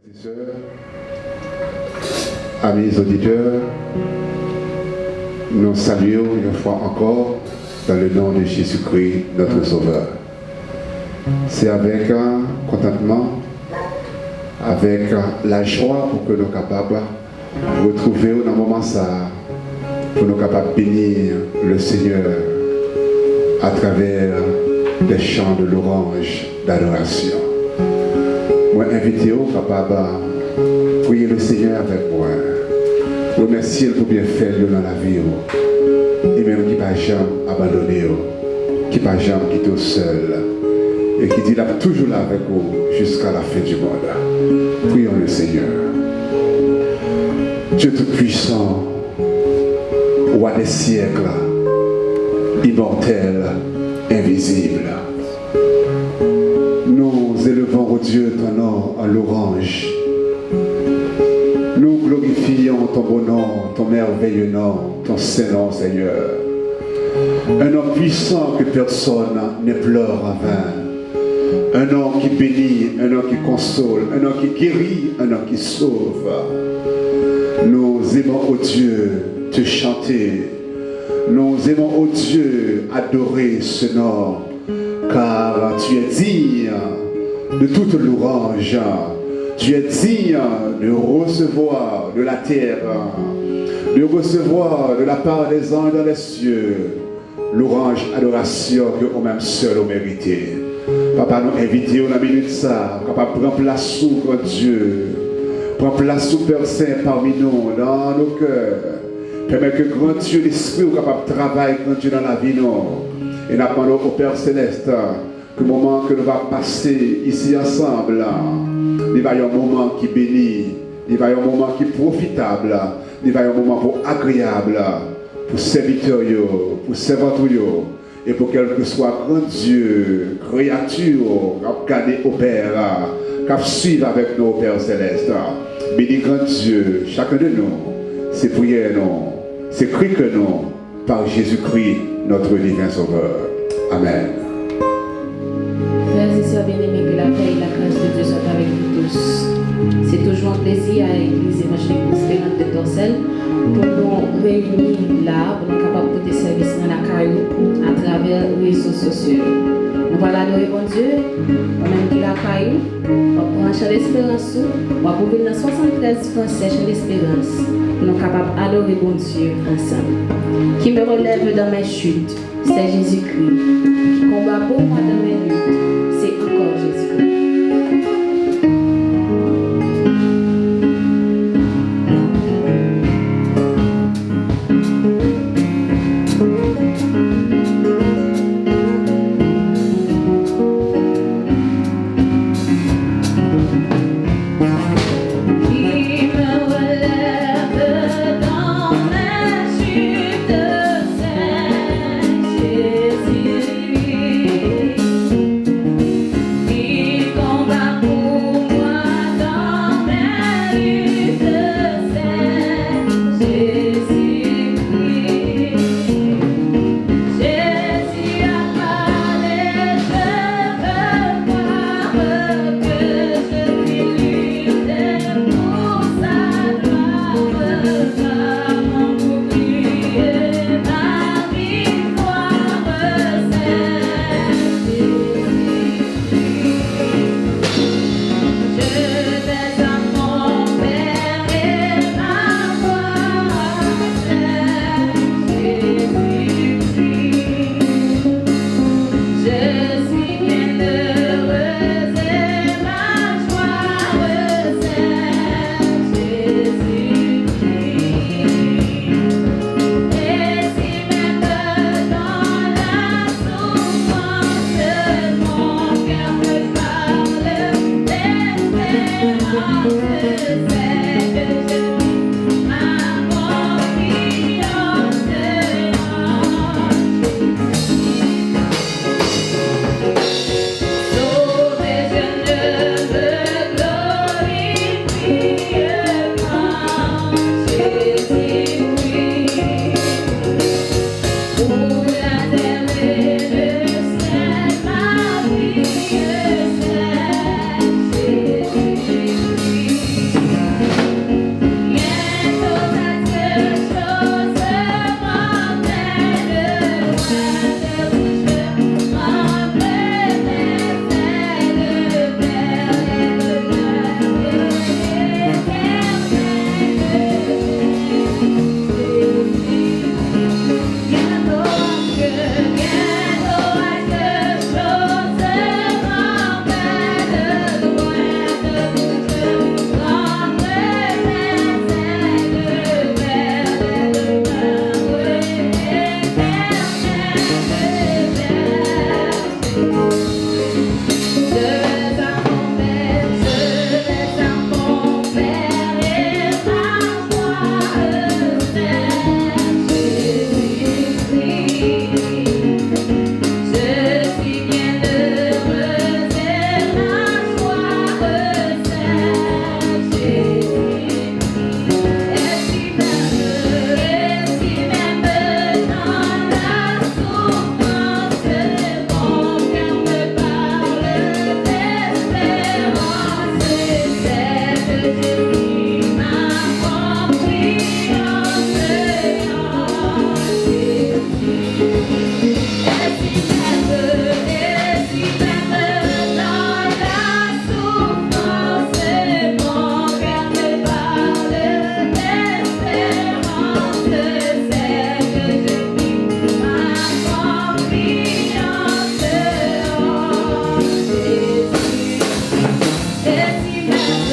et sœurs, amis auditeurs, nous saluons une fois encore dans le nom de Jésus-Christ, notre Sauveur. C'est avec un contentement, avec la joie pour que nous soyons capables de retrouver dans un moment ça, pour nous capables de bénir le Seigneur à travers des chants de louange, d'adoration. Moi, invitez-vous capable de prier le Seigneur avec moi. Remercier pour bien faire dans la vie. Et même qui ne pas jamais abandonné, qui ne pas jamais quitté seul. Et qui dit là toujours là avec vous jusqu'à la fin du monde. Prions le Seigneur. Dieu Tout-Puissant, Roi des siècles, immortel, invisible. Nous élevons, oh Dieu, ton nom en louange. Nous glorifions ton beau nom, ton merveilleux nom, ton saint nom, Seigneur. Un nom puissant que personne ne pleure en vain. Un nom qui bénit, un nom qui console, un nom qui guérit, un nom qui sauve. Nous aimons, oh Dieu, te chanter. Nous aimons, oh Dieu, adorer ce nom. Car tu es digne de toute louange. Tu es digne de recevoir de la terre, de recevoir de la part des anges dans les cieux, louange, adoration que nous-mêmes seuls nous mérité. Papa, nous invitons dans la minute ça, papa, prends place sous grand Dieu, prends place sous Père Saint parmi nous, dans nos cœurs. Permets que grand Dieu, l'Esprit, soit capable de travailler grand Dieu dans la vie, nous. Et nous appelons au Père Céleste que le moment que nous allons passer ici ensemble, il va y avoir un moment qui bénit, il va y avoir un moment qui est profitable, il va y avoir un moment pour agréable, pour serviteurs, pour servantes, et pour quel que soit grand Dieu, créature, qui a gardé au Père, qui suivre avec nous au Père Céleste. Bénis grand Dieu, chacun de nous, c'est prière, nous, c'est cri que nous, par Jésus-Christ, notre divin Sauveur. Amen. Frères et sœurs bien-aimés, que la paix et la grâce de Dieu soient avec vous tous. C'est toujours un plaisir à l'Église évangélique Espérance de Torcelles pour nous réunir là, pour nous capables de service dans la caillou à travers les réseaux sociaux. Nous voilà adorer bon Dieu, même qui la caillou, on prend un chant d'espérance, on va venir dans 73 français chant d'espérance, pour nous capables d'adorer bon Dieu ensemble. Qui me relève dans mes chutes, c'est Jésus-Christ. Qui combat pour moi dans mes luttes, c'est encore Jésus-Christ. Jésus. Thank you.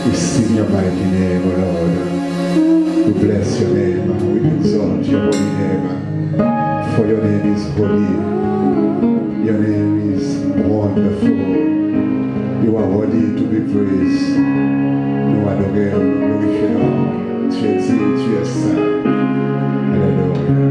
We sing your mighty name, O Lord. We bless your name. We exalt your holy name. For your name is holy. Your name is wonderful. You are worthy to be praised. Nous adorons, nous glorifions. Tu es digne, tu es saint. Alléluia.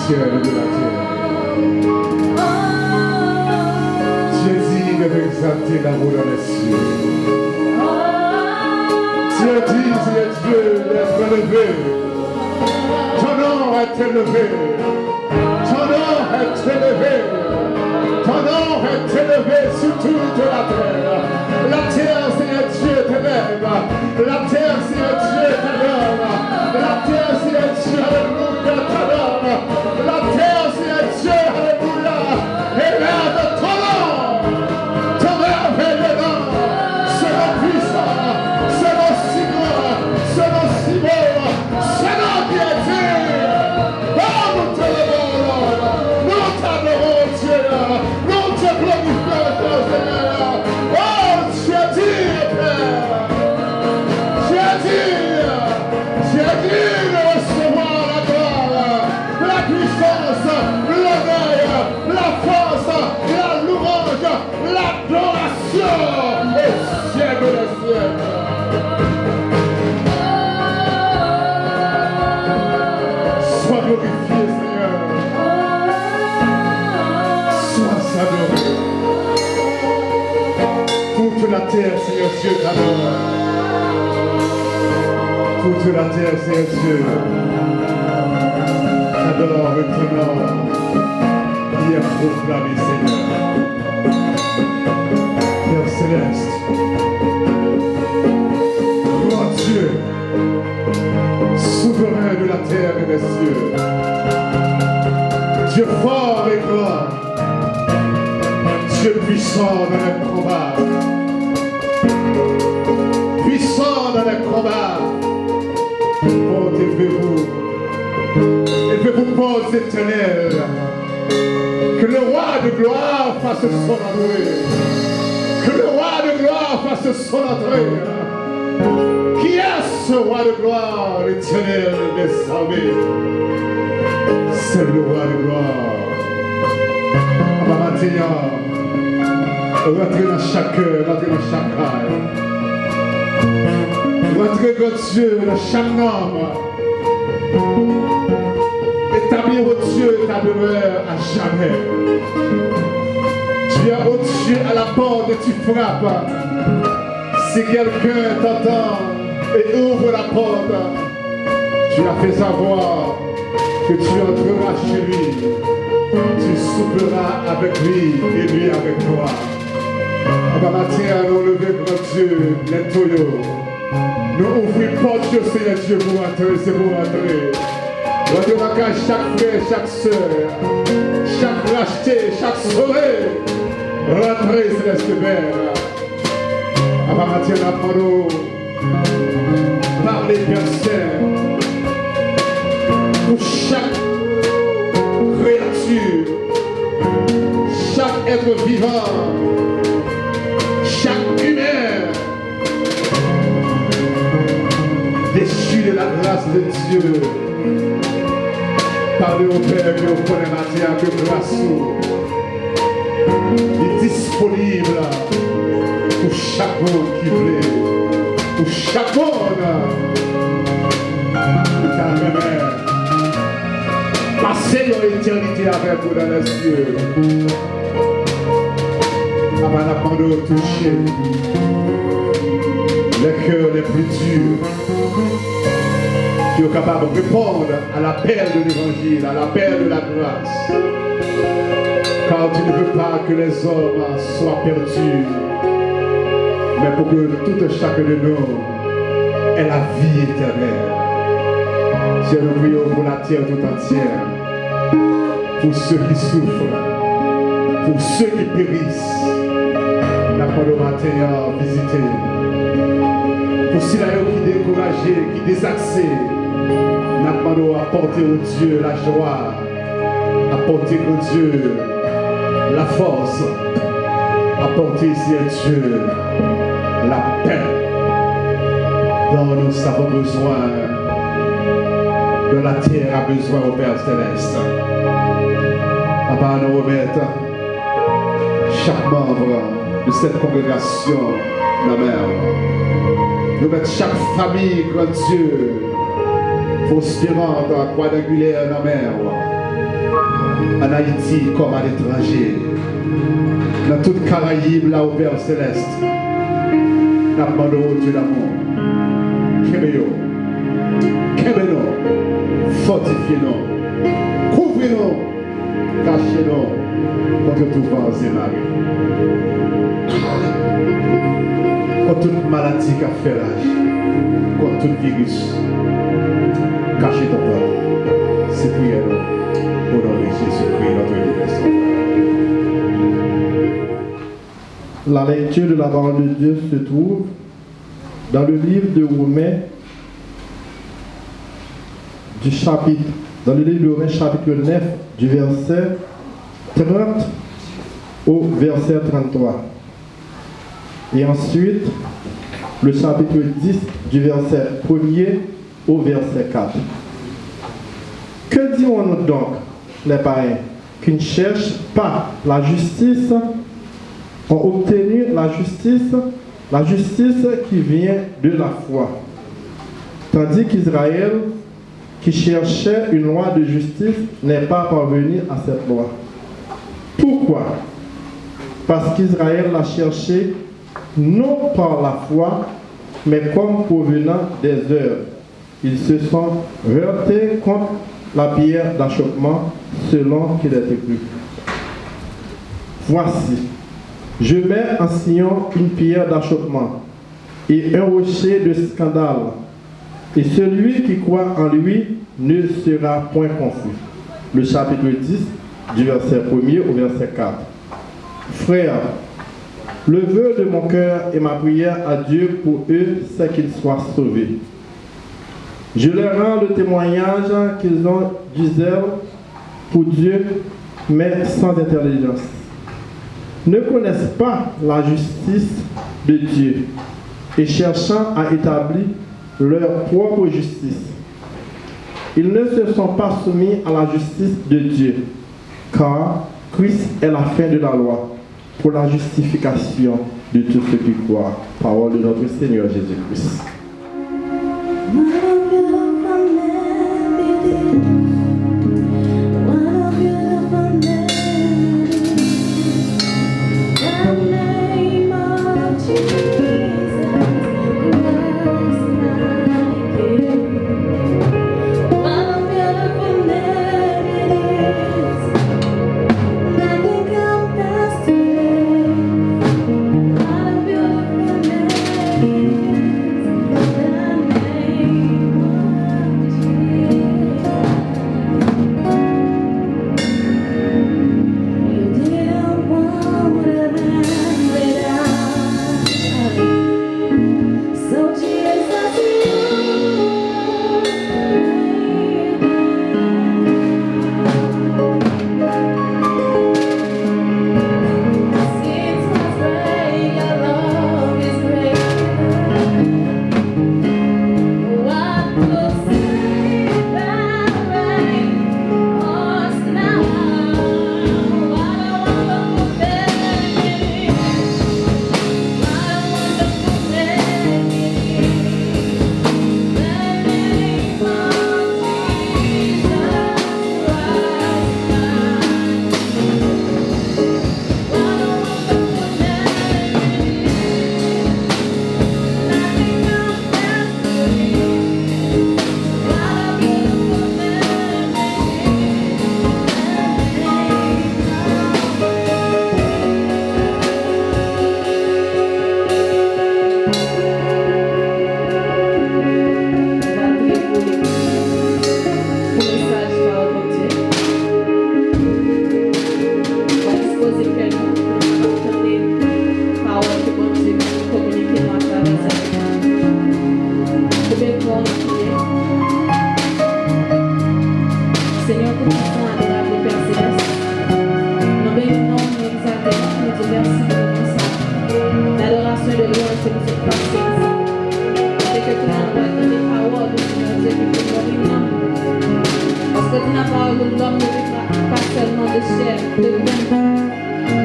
ciel et de la terre. Tu es digne d'exalter l'amour dans les cieux. Tu es digne, tu es Dieu, d'être élevé. Ton nom est élevé. Ton nom est élevé. Ton nom est élevé sur toute la terre. La terre, c'est Dieu t'aime. La terre, c'est Dieu t'aime. La terre, c'est Dieu, alléluia, t'adore. La terre, c'est Dieu, alléluia. Élève ton nom. Ton merveilleux nom. C'est le puissant. C'est le si grand. C'est le si beau. C'est le qui est Dieu. Oh, nous te levons, nous t'adorons, Dieu. Nous te glorifions, Seigneur. Oh, tu es digne, Père. Tu es digne. Tu es digne de recevoir la gloire, la puissance, l'honneur, la force, la louange, l'adoration au siècle des siècles. Sois glorifié, Seigneur. Sois adoré. Toute la terre, Seigneur Dieu, t'adore. Toute la terre, Seigneur Dieu, t'adore ton nom qui est proclamé, Seigneur. Père céleste, grand Dieu, souverain de la terre et des cieux, Dieu fort et grand, Dieu puissant dans les combats, puissant dans les combats. Oh, élevez-vous, pause éternelle, que le roi de gloire fasse son entrée, que le roi de gloire fasse son entrée. Qui est ce roi de gloire, l'éternel des armées? C'est le roi de gloire. Maintenant, rentrez dans chaque cœur, rentrez dans chaque âme. Rentrez, grand Dieu, dans chaque homme. Établir, oh Dieu, ta demeure à jamais. Tu es, oh Dieu, à la porte et tu frappes. Si quelqu'un t'entend et ouvre la porte, tu as fait savoir que tu entreras chez lui. Tu souperas avec lui et lui avec toi. Nous lever, grand Dieu, les toyos. Nous ouvrons porte, Dieu, Seigneur Dieu, pour entrer, c'est pour entrer. Rentrez dans chaque frère, chaque soeur, chaque racheté, chaque sauvé. Rentrez, Céleste Père. Avant matin, nous parler, Père Saint, pour chaque créature, chaque être vivant, chaque humain, déchu de la grâce de Dieu. Parlez au Père que vous connaissez matière que grâce est disponible pour chaque monde qui voulait, pour chaque monde qui t'a aimé. Passez dans l'éternité avec vous dans les cieux. Avant d'apprendre à toucher les cœurs les plus durs, qui est capable de répondre à l'appel de l'évangile, à l'appel de la grâce. Car tu ne veux pas que les hommes soient perdus, mais pour que tout chacun de nous ait la vie éternelle. Dieu, nous prions pour la terre tout entière, pour ceux qui souffrent, pour ceux qui périssent. N'apprends au matin à visiter. Pour ceux qui sont découragés, qui sont désaxés, n'apprends à apporter au Dieu la joie, apporter au Dieu la force, apporter ici à Dieu la paix dont nous avons besoin, dont la terre a besoin au Père Céleste. Papa, nous remettons chaque membre de cette congrégation, la mère. Nous mettons chaque famille, grand Dieu, prospérante, quadrangulaire, la mère. en Haïti comme à l'étranger, dans toute Caraïbe, là au Père Céleste. Nous demandons au Dieu d'amour. Kébé-nous, fortifiez-nous, couvrez-nous, cachez-nous contre tout vent et marée. Contre toute maladie qui a fait rage, contre tout virus. Cachez ton corps. C'est prière au nom de Jésus-Christ, notre libération. La lecture de la parole de Dieu se trouve dans le livre de Romains, dans le livre de Romains chapitre 9, du verset 30 au verset 33. Et ensuite, le chapitre 10, du verset 1er au verset 4. Que dirons-nous donc, les païens, qui ne cherchent pas la justice, ont obtenu la justice qui vient de la foi. Tandis qu'Israël, qui cherchait une loi de justice, n'est pas parvenu à cette loi. Pourquoi? Parce qu'Israël l'a cherché non par la foi, mais comme provenant des œuvres. Ils se sont heurtés contre la pierre d'achoppement selon qu'il est écrit. Voici, je mets en Sion une pierre d'achoppement et un rocher de scandale, et celui qui croit en lui ne sera point confus. Le chapitre 10, du verset 1er au verset 4. Frères, le vœu de mon cœur et ma prière à Dieu pour eux, c'est qu'ils soient sauvés. Je leur rends le témoignage qu'ils ont du zèle pour Dieu, mais sans intelligence. Ne connaissent pas la justice de Dieu et cherchant à établir leur propre justice. Ils ne se sont pas soumis à la justice de Dieu, car Christ est la fin de la loi pour la justification de tous ceux qui croient. Parole de notre Seigneur Jésus-Christ.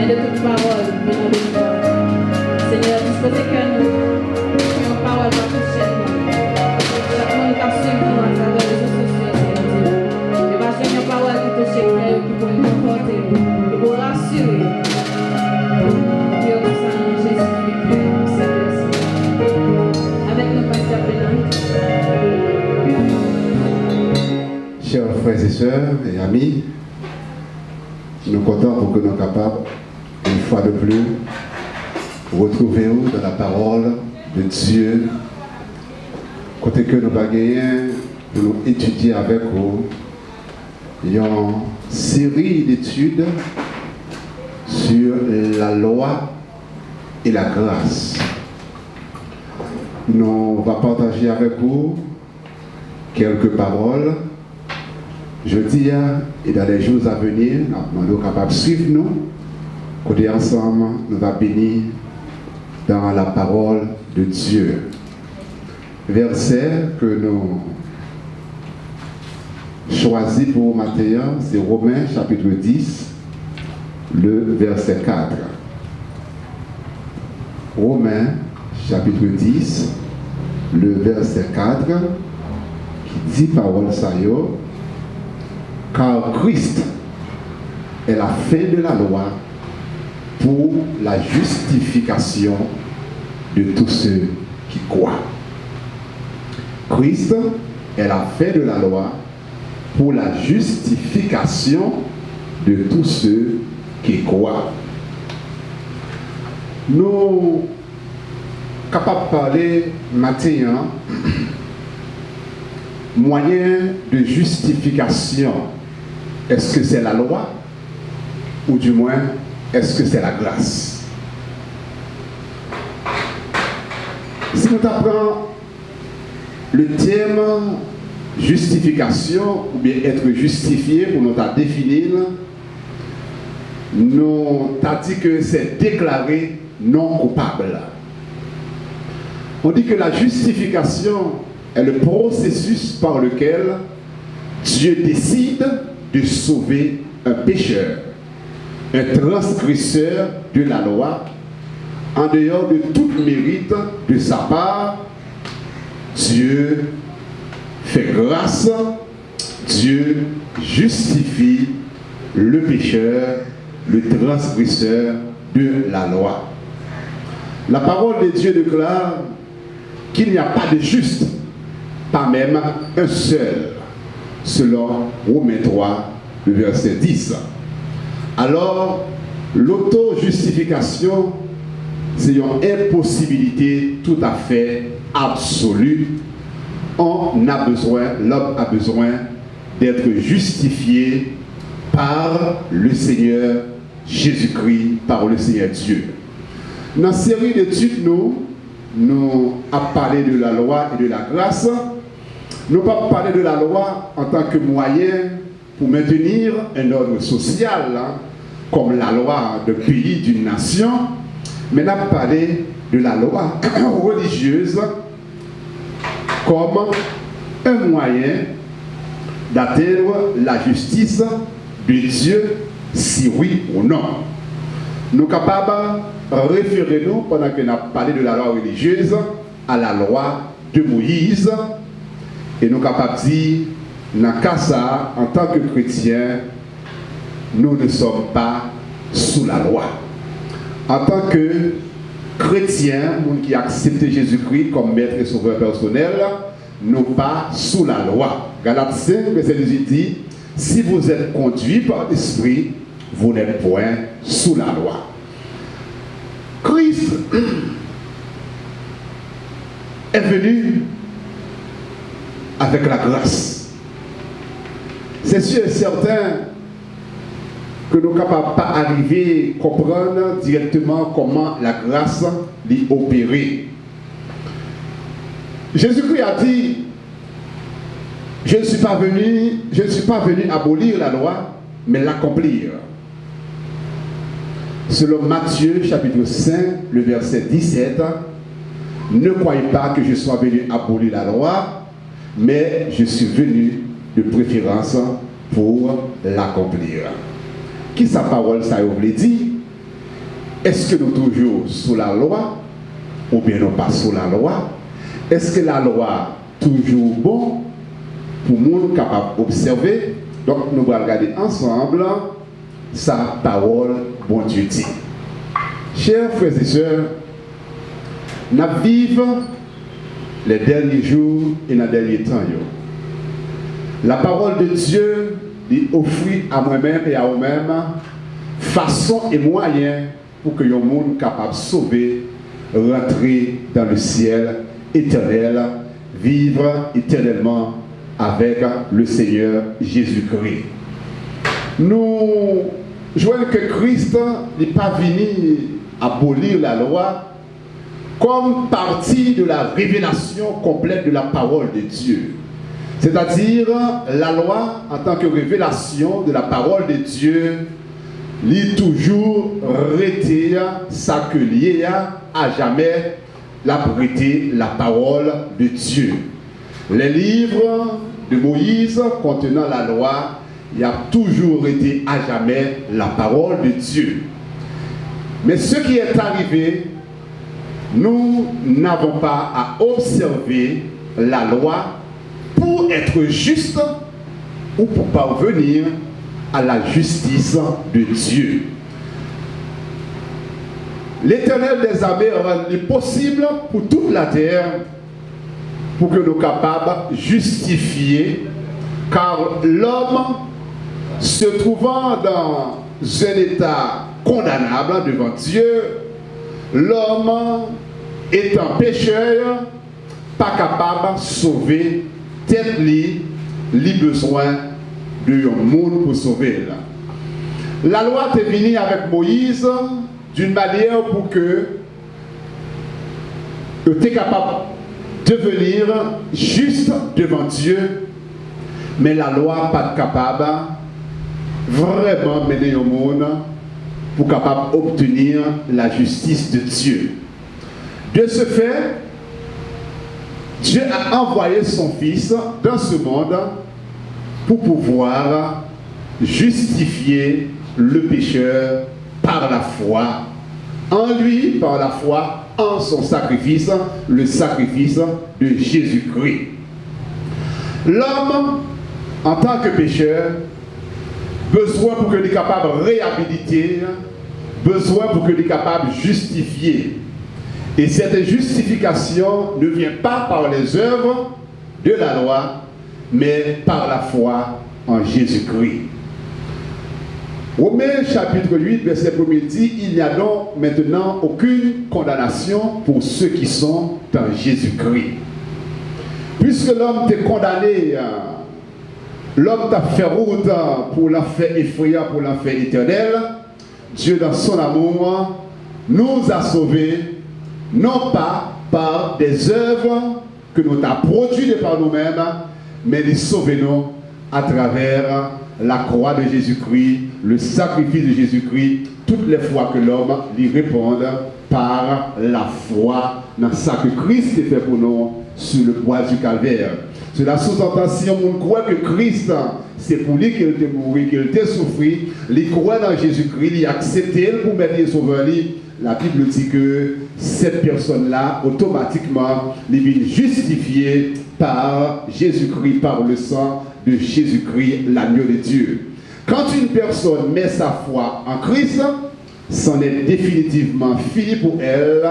mais de toute parole venant de toi. Seigneur, disposez que nous, une parole dans toute chaîne. Chaque monde qui a suivi nous à travers les réseaux sociaux, Seigneur Dieu. Et va faire une parole qui touche les cœurs. Chers frères et sœurs et amis, nous sommes contents pour que nous soyons capables, une fois de plus, retrouver dans la parole de Dieu, côté que nous bagaillons pour nous étudier avec vous une série d'études sur la loi et la grâce. Nous allons partager avec vous quelques paroles. Jeudi et dans les jours à venir, nous sommes capables de suivre nous. Côté ensemble, nous allons bénir dans la parole de Dieu. Verset que nous choisis pour matin, c'est Romains chapitre 10, le verset 4. Romains chapitre 10, le verset 4, qui dit parole ça yo, car Christ est la fin de la loi pour la justification de tous ceux qui croient. Christ est la fin de la loi pour la justification de tous ceux qui croient. Nous sommes capables de parler maintenant moyen de justification. Est-ce que c'est la loi ou du moins est-ce que c'est la grâce? Si nous apprenons le terme justification ou bien être justifié pour nous définir, nous avons dit que c'est déclaré non coupable. On dit que la justification est le processus par lequel Dieu décide de sauver un pécheur, un transgresseur de la loi, en dehors de tout mérite de sa part. Dieu fait grâce, Dieu justifie le pécheur, le transgresseur de la loi. La parole de Dieu déclare qu'il n'y a pas de juste, pas même un seul, selon Romains 3, le verset 10. Alors, l'auto-justification, c'est une impossibilité tout à fait absolue. L'homme a besoin d'être justifié par le Seigneur Jésus-Christ, par le Seigneur Dieu. Dans la série d'études, nous avons parlé de la loi et de la grâce. Nous n'avons pas parlé de la loi en tant que moyen pour maintenir un ordre social, comme la loi d'un pays, d'une nation, mais nous avons parlé de la loi religieuse comme un moyen d'atteindre la justice de Dieu, si oui ou non. Nous sommes capables de référer nous, pendant que nous avons parlé de la loi religieuse, à la loi de Moïse. Et nous sommes capables de dire, dans le cas ça, en tant que chrétiens, nous ne sommes pas sous la loi. En tant que chrétiens, nous qui acceptent Jésus-Christ comme maître et sauveur personnel, nous pas sous la loi. Galates 5, verset 18 dit, si vous êtes conduits par l'Esprit, vous n'êtes point sous la loi. Christ est venu avec la grâce. C'est sûr et certain que nous ne sommes pas arriver à comprendre directement comment la grâce est opérée. Jésus-Christ a dit, je ne suis pas venu abolir la loi, mais l'accomplir. Selon Matthieu chapitre 5, le verset 17, ne croyez pas que je sois venu abolir la loi, mais je suis venu de préférence pour l'accomplir. Qui sa parole ça vous dit? Est-ce que nous toujours sous la loi ou bien non pas sous la loi? Est-ce que la loi toujours bon pour monde capable d'observer? Donc nous allons regarder ensemble sa parole, bon Dieu dit. Chers frères et sœurs, nous vivons les derniers jours et les derniers temps. La parole de Dieu lui offre à moi-même et à vous-même façon et moyen pour que le monde capable de sauver, rentrer dans le ciel éternel, vivre éternellement avec le Seigneur Jésus-Christ. Nous voyons que Christ n'est pas venu abolir la loi comme partie de la révélation complète de la parole de Dieu. C'est-à-dire, la loi, en tant que révélation de la parole de Dieu, lit toujours rester ça que lié à jamais la prêter la parole de Dieu. Les livres de Moïse contenant la loi, il a toujours été à jamais la parole de Dieu. Mais ce qui est arrivé, nous n'avons pas à observer la loi pour être juste ou pour parvenir à la justice de Dieu. L'Éternel des armées rend possible pour toute la terre pour que nous soyons capables de justifier, car l'homme se trouvant dans un état condamnable devant Dieu, l'homme étant pécheur, pas capable de sauver tête li besoin de un monde pour sauver. La loi est venue avec Moïse d'une manière pour que tu es capable de devenir juste devant Dieu, mais la loi n'est pas capable vraiment mener au monde pour capable obtenir la justice de Dieu. De ce fait, Dieu a envoyé son Fils dans ce monde pour pouvoir justifier le pécheur par la foi en lui, par la foi en son sacrifice, le sacrifice de Jésus-Christ. L'homme, en tant que pécheur, besoin pour qu'il soit capable de réhabiliter, besoin pour qu'il soit capable de justifier. Et cette justification ne vient pas par les œuvres de la loi, mais par la foi en Jésus-Christ. Romains chapitre 8, verset 1 dit, il n'y a donc maintenant aucune condamnation pour ceux qui sont dans Jésus-Christ. Puisque l'homme t'est condamné, l'homme t'a fait route pour l'enfer effrayant, pour l'enfer éternel, Dieu dans son amour nous a sauvés, non pas par des œuvres que nous avons produites par nous-mêmes, mais les sauvez-nous à travers la croix de Jésus-Christ, le sacrifice de Jésus-Christ, toutes les fois que l'homme lui répond par la foi dans ce que Christ a fait pour nous sur le bois du calvaire. Cela sous-entend, si on croit que Christ, c'est pour lui qu'il était mort, qu'il était souffert, il croit dans Jésus-Christ, il a accepté pour mettre les sauveurs. La Bible dit que cette personne-là, automatiquement, est justifiée par Jésus-Christ, par le sang de Jésus-Christ, l'agneau de Dieu. Quand une personne met sa foi en Christ, c'en est définitivement fini pour elle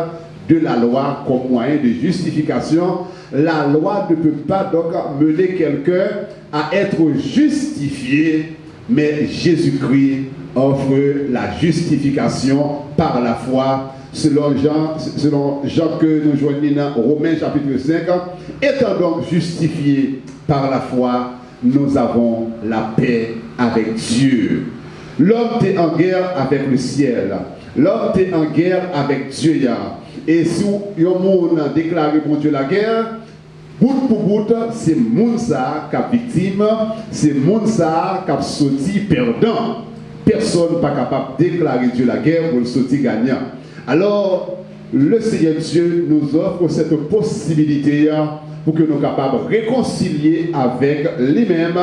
de la loi comme moyen de justification. La loi ne peut pas donc mener quelqu'un à être justifié, mais Jésus-Christ offre la justification par la foi, selon Jean que nous joignons dans Romains chapitre 5. Étant donc justifiés par la foi, nous avons la paix avec Dieu. L'homme est en guerre avec le ciel. L'homme est en guerre avec Dieu. Et si un monde a déclaré pour Dieu la guerre, bout pour bout, c'est Mounsa qui est victime, c'est Mounsa qui a sorti perdant. Personne n'est pas capable de déclarer Dieu la guerre pour le sortir gagnant. Alors, le Seigneur Dieu nous offre cette possibilité pour que nous soyons capables de réconcilier avec lui-même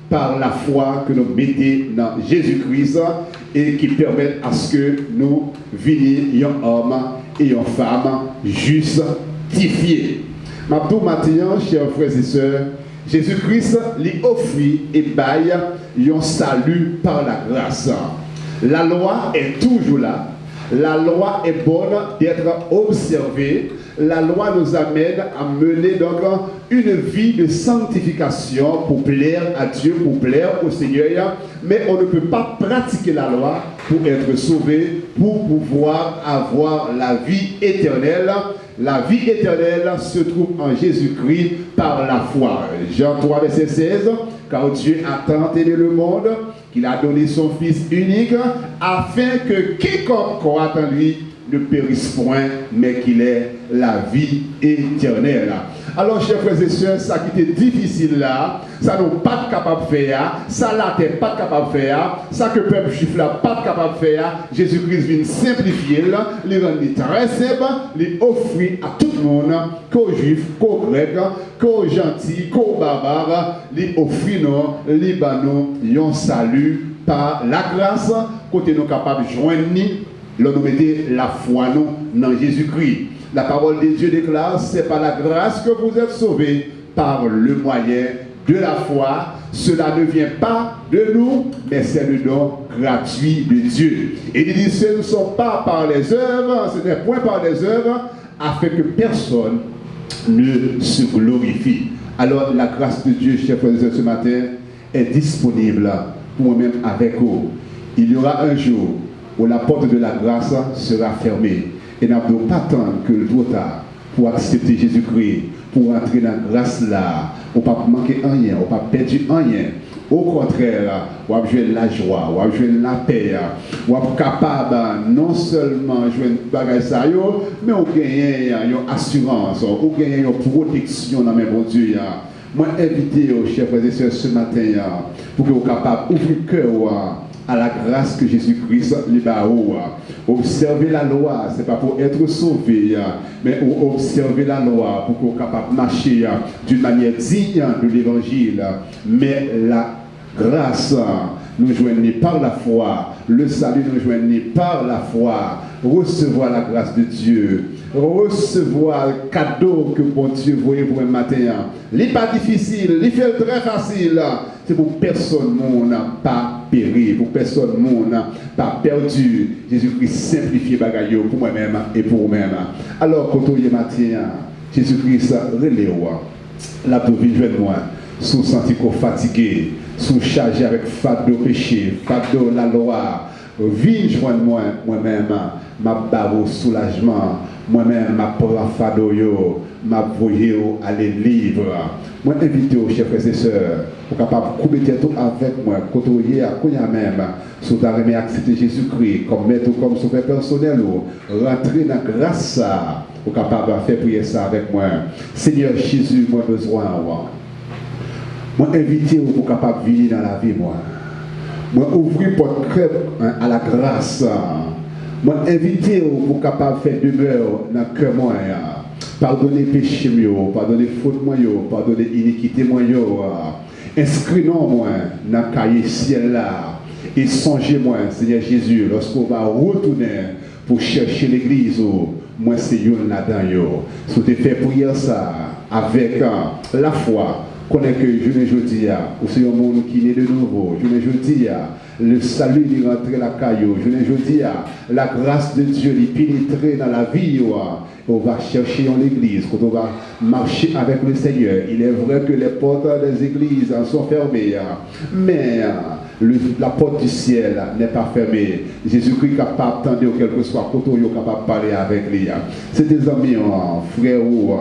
par la foi que nous mettons dans Jésus-Christ et qui permet à ce que nous venions un homme et une femme justifiés. Maintenant, chers frères et sœurs, Jésus-Christ lui offre et baille un salut par la grâce. La loi est toujours là. La loi est bonne d'être observée. la loi nous amène à mener donc une vie de sanctification pour plaire à Dieu, pour plaire au Seigneur. Mais on ne peut pas pratiquer la loi pour être sauvé, pour pouvoir avoir la vie éternelle. La vie éternelle se trouve en Jésus-Christ par la foi. Jean 3, verset 16. Car Dieu a tant aimé le monde qu'il a donné son Fils unique afin que quiconque croit en lui ne périsse point, mais qu'il ait la vie éternelle. Alors, chers frères et sœurs, ça qui était difficile là, ça nous pas capable de faire, ça là t'es pas capable de faire, ça que le peuple juif là pas capable de faire, Jésus-Christ vient simplifier là, les rendre très simple, les offrir à tout le monde, qu'aux juifs, qu'aux grecs, qu'aux gentils, qu'aux barbares, les offrir nous, les banos, un salut par la grâce, côté nous capables de joindre nous mettez la foi nous dans Jésus-Christ. La parole de Dieu déclare, c'est par la grâce que vous êtes sauvés par le moyen de la foi. Cela ne vient pas de nous, mais c'est le don gratuit de Dieu. Et il dit, ce ne sont pas par les œuvres, ce n'est point par les œuvres, afin que personne ne se glorifie. Alors la grâce de Dieu, chers frères et sœurs, ce matin, est disponible pour moi-même avec vous. Il y aura un jour où la porte de la grâce sera fermée. Et nous n'avons pas attendre que le trop tard pour accepter Jésus-Christ, pour entrer dans la grâce là. On ne va pas manquer rien, on ne va pas perdre rien. Au contraire, on va jouer la joie, on va jouer la paix, on va être capable non seulement de jouer une bagage, mais on gagne une assurance, on gagne une protection dans mes bon Dieu. Moi, invité aux chers frères et sœurs ce matin pour que vous soyez capables d'ouvrir le cœur à la grâce que Jésus-Christ libère. Observer la loi, ce n'est pas pour être sauvé, mais observer la loi pour qu'on soit capable de marcher d'une manière digne de l'évangile. Mais la grâce nous joignit par la foi, le salut nous joignit par la foi. Recevoir la grâce de Dieu, recevoir le cadeau que bon Dieu voyait pour un matin. Ce n'est pas difficile, il fait très facile. C'est pour personne monde n'a pas péri, pour personne monde n'a pas perdu. Jésus-Christ simplifie bagaille pour moi-même et pour vous-même. Alors, quand on y est matin, Jésus-Christ relève la vie de moi, sous senti fatigué, sous chargé avec fardeau péché, fardeau la loi. Viens joindre moi-même, ma barre au soulagement, moi-même, ma prend fardeau, ma voyé à les livres. Moi, invité aux chers frères et sœurs, pour capable de couper tout avec moi, côtoyer à Konya même, sous ta remis accepter Jésus-Christ comme maître ou comme sauveur personnel, ou rentrer dans la grâce, pour capable de faire prier ça avec moi. Seigneur Jésus, moi besoin. Moi, invité pour capable de vivre dans la vie, moi. Moi, ouvrir porte crêpe à la grâce. Moi, invité pour capable de faire demeure dans le cœur, moi. Pardonnez péché, pardonnez faute, pardonnez iniquité, inscrivez-nous, moi, dans le cahier ciel là. Et songez-moi, Seigneur Jésus, lorsqu'on va retourner pour chercher l'église, moi, c'est yon là-dedans. Si vous fait prier ça avec la foi, connaît que je ne dis ou c'est un monde qui est de nouveau, je ne dis le salut est rentré la caillou, je ne dis la grâce de Dieu est pénétrée dans la vie, on va chercher en l'église, quand on va marcher avec le Seigneur. Il est vrai que les portes des églises sont fermées, mais la porte du ciel n'est pas fermée. Jésus-Christ est capable d'attendre quel que soit quand on est capable de parler avec lui. C'est des amis, frères ou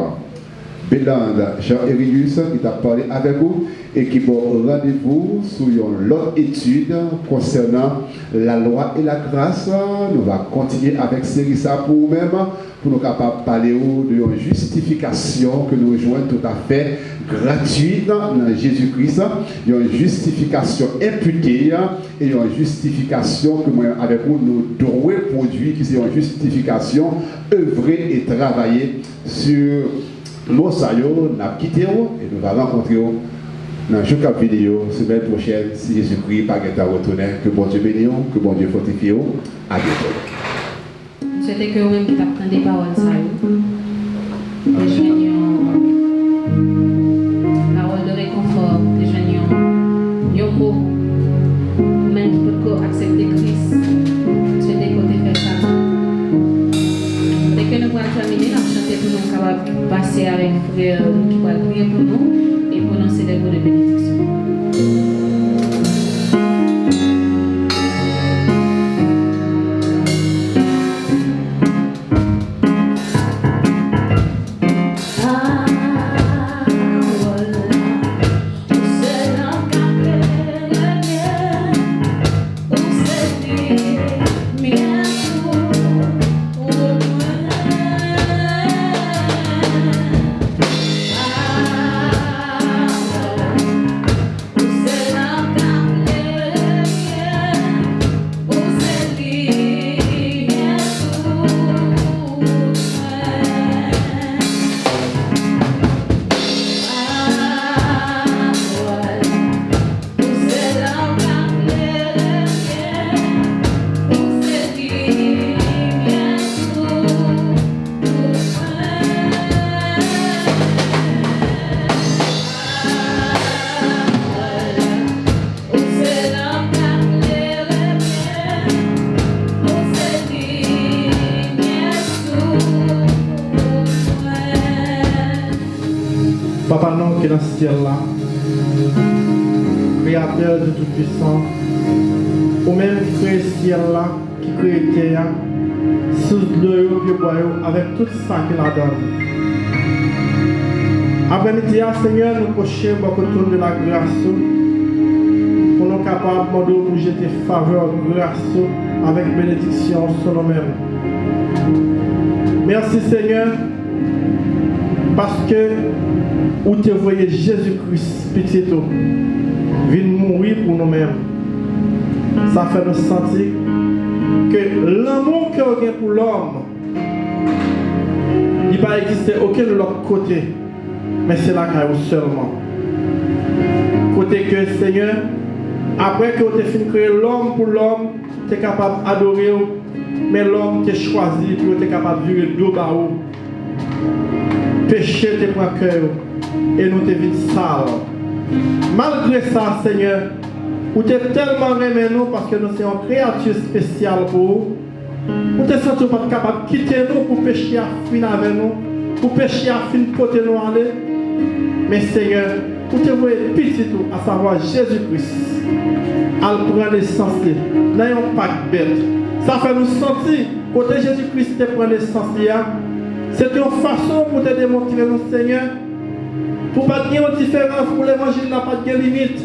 Béland, Jean-Érius qui t'a parlé avec vous et qui va rendez-vous sur une autre étude concernant la loi et la grâce. Nous allons continuer avec série ça pour nous-mêmes, pour nous capables de parler de une justification que nous jouons tout à fait gratuite dans Jésus-Christ, une justification imputée et une justification que moi avec vous nous devons produire, qui c'est une justification œuvrée et travaillée sur nous saillons, nous avons quitté et nous allons rencontrer dans une vidéo semaine prochaine si Jésus-Christ pas à retourner. Que bon Dieu bénisse, que bon Dieu fortifie. À bientôt. C'était que vous-même qui t'apprend des paroles, ça. Des joignons, paroles de réconfort, des joignons, un mot, même qui peut accepter Christ. C'était côté fait ça. Dès que nous voyons terminer, on va chanter pour nous capables de passer avec frère qui va prier pour nous et prononcer des mots de bénédiction. Papa, non, qui est dans ce ciel-là, créateur de tout puissant, ou même qui crée ce ciel-là, qui crée la terre, sous le boyau, avec tout ça qu'il a donné. Après-midi, Seigneur, nous cochons beaucoup de la grâce pour nous capables de nous jeter faveur, grâce avec bénédiction sur nous-mêmes. Merci Seigneur, parce que où te voyez Jésus-Christ, petit tout, vient mourir pour nous-mêmes. Ça fait nous sentir que l'amour que nous avons pour l'homme, il ne va exister aucun de l'autre côté, mais c'est là qu'il y a seulement. Côté que Seigneur, après que tu as fini de créer l'homme pour l'homme, tu es capable d'adorer, mais l'homme qui choisi pour tu es capable de vivre dos bas. Péché te prend cœur et nous te vite sale. Malgré ça, Seigneur, où tu es tellement aimé nous parce que nous sommes une créature spéciale pour vous. Nous te sentons pas capable de quitter nous pour pécher à fin avec nous, pour pécher à fin de côté nous aller. Mais Seigneur, où te voyez petit tout, à savoir Jésus-Christ, à prendre l'essence, n'ayons pas de bête. Ça fait nous sentir, côté Jésus-Christ te prend l'essence. C'est une façon pour te démontrer, nous, Seigneur, pour ne pas qu'il y ait une différence, pour l'évangile n'a pas de limite,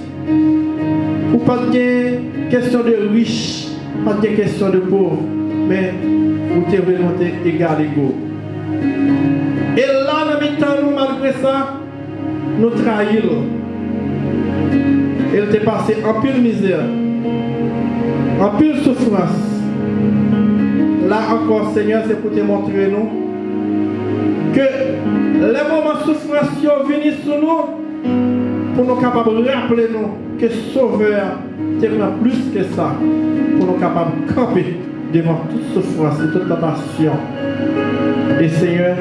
pour pas qu'il y ait question de riche, pas qu'il y ait question de pauvre, mais pour te remonter égal égaux. Et là, dans le temps, nous, malgré ça, nous trahissons. Il t'est passé en pile misère, en pile souffrance. Là encore, Seigneur, c'est pour te montrer, nous, que les moments de souffrance viennent sur nous pour nous capables de rappeler nous que Sauveur t'es plus que ça, pour nous capables de camper devant toute souffrance et toute tentation. Et Seigneur,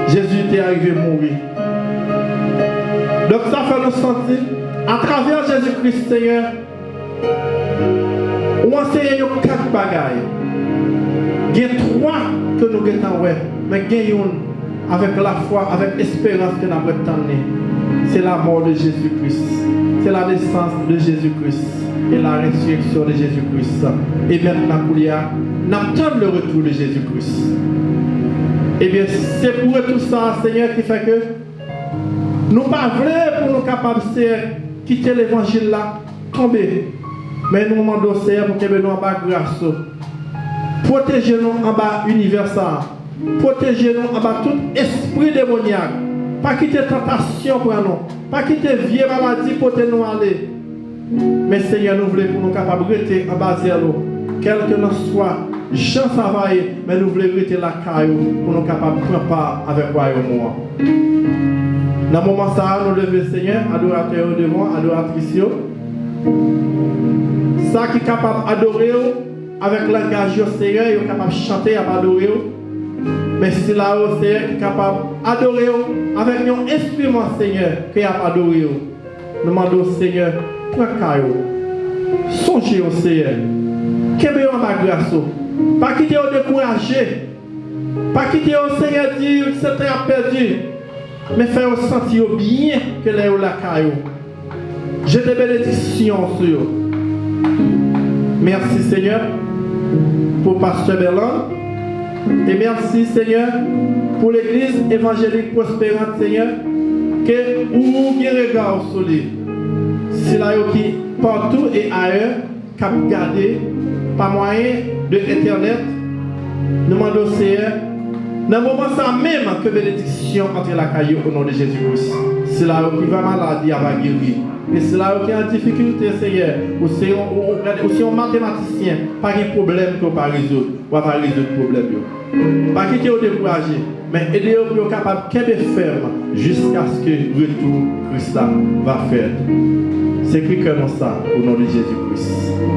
Jésus t'est arrivé à mourir. Donc ça fait nous sentir, à travers Jésus-Christ, Seigneur, on enseigne 4 bagailles. Il y a 3 que nous avons, mais il y a une avec la foi, avec l'espérance que nous avons attendue. C'est la mort de Jésus-Christ. C'est la naissance de Jésus-Christ et la résurrection de Jésus-Christ. Et maintenant, nous attendons le retour de Jésus-Christ. Et bien, c'est pour tout ça, Seigneur, qui fait que nous ne pas voulons pour nous capables de quitter l'évangile là, tomber. Mais nous demandons, Seigneur, pour que nous en bas grâce. Protégez-nous en bas universel. Protégez-nous en bas tout esprit démoniaque. Pas quitter tentation pour nous. Pas quitter vieille maladie pour nous aller. Mais Seigneur, nous voulons pour nous capables de rester en bas de nous. Quel que nous soit, Jean travaille, mais nous voulons rester la caillou pour nous capables de prendre part avec le royaume. Dans le moment ça, nous levons Seigneur, adorateur devant, adoratrice. Ça qui est capable d'adorer avec le langage du Seigneur, il est capable de chanter, adorer. Mais c'est là où Seigneur qui est capable d'adorer avec un instrument Seigneur qui est capable d'adorer. Nous demandons Seigneur, prends caillou. Songez au Seigneur. Qu'est-ce que ma grâce? Pas quitter au décourager. Pas quitter au Seigneur dire que c'est très perdu, mais faire sentir bien que les ou la caillou. J'ai des bénédictions sur eux. Merci Seigneur pour Pasteur Berland. Et merci Seigneur pour l'église évangélique prospérante Seigneur. Que vous qui regardez sur lui. C'est là qui partout et ailleurs, qui regardez par moyen de Internet. Nous demandons Seigneur. Dans le moment ça même que bénédiction entre la caillou au nom de Jésus-Christ. C'est là qui va maladie à va guérir. Et c'est là qui est en difficulté, Seigneur. Ou si on mathématicien, pas de problème qu'on va résoudre. On va résoudre le problème. Pas quitter au découragé, mais aider-vous pour capable de ferme jusqu'à ce que le retour Christ va faire. C'est écrit comme ça au nom de Jésus-Christ.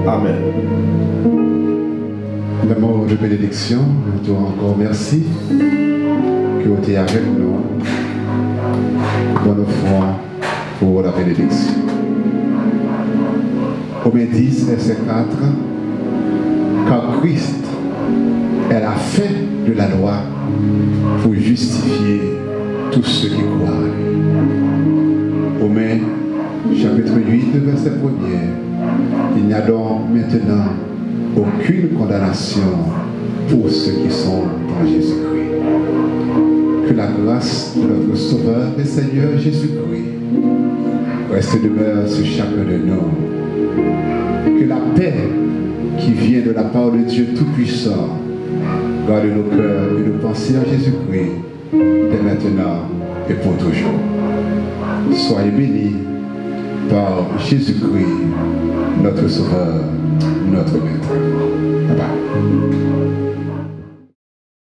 Amen. L'amour de bénédiction, nous te rendons encore merci que vous êtes avec nous. Bonne foi pour la bénédiction. Romains 10, verset 4. Car Christ est la fin de la loi pour justifier tous ceux qui croient. Romains chapitre 8, verset 1er. Il n'y a donc maintenant aucune condamnation pour ceux qui sont dans Jésus-Christ. Que la grâce de notre Sauveur et Seigneur Jésus-Christ reste et demeure sur chacun de nous. Que la paix qui vient de la part de Dieu Tout-Puissant garde nos cœurs et nos pensées en Jésus-Christ dès maintenant et pour toujours. Soyez bénis par Jésus-Christ, notre Sauveur, notre Maître.